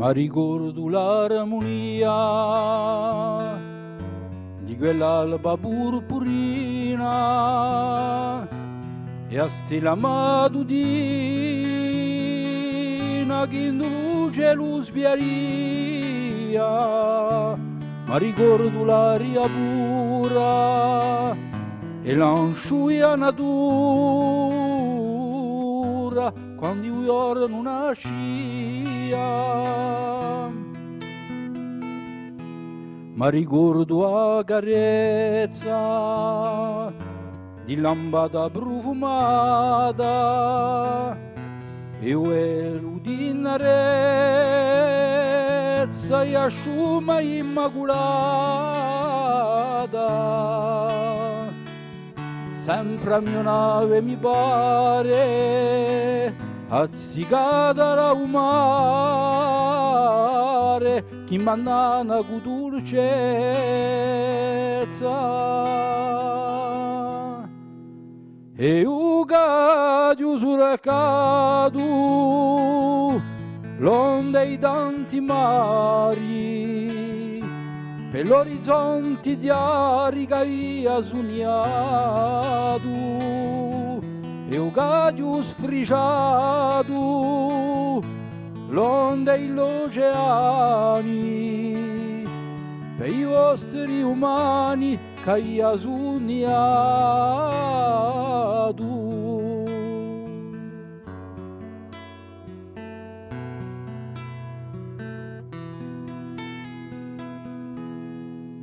ma ricordo l'armonia di quell'alba purpurina e a stella matutina che in luce lo sbiaria, ma ricordo l'aria pura e l'ansciuia natura quando io non nascia. Ma ricordo la carezza di lampada profumata e uelo di narezza e asciuma immacolata. Sempre a mia nave mi pare azzicata da un mare che mandana con dolcezza e un cadio sul cadu l'onda e tanti mari per l'orizzonte di arica io sognato e un cadio sfriciato l'onda e gli oceani per i vostri umani che io sognato.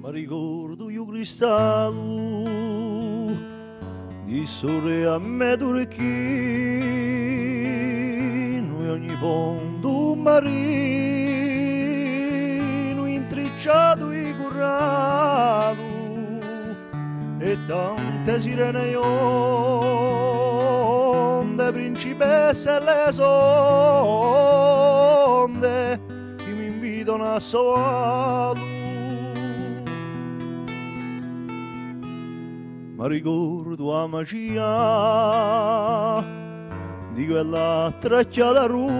Ma ricordo io cristallo di sole a me d'orecchino e ogni fondo marino intricciato e currato e tante sirene onde principesse e le sonde che mi invitano a soarlo. Ma ricordo la magia di quella tracciata runa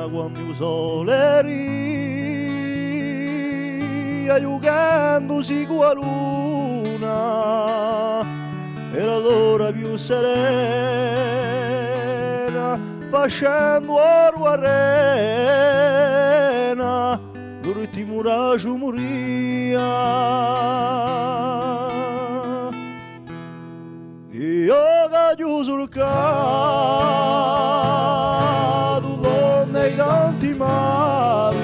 quando il sole ria aiutandosi con la luna era l'ora più serena facendo oro arena l'ultimo raggio moria. Io cadio sul cadu donne i tanti mari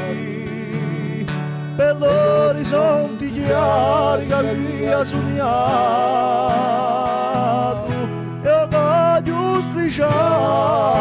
per l'orizzonte chiari che via sognato. Io cadio sfriciato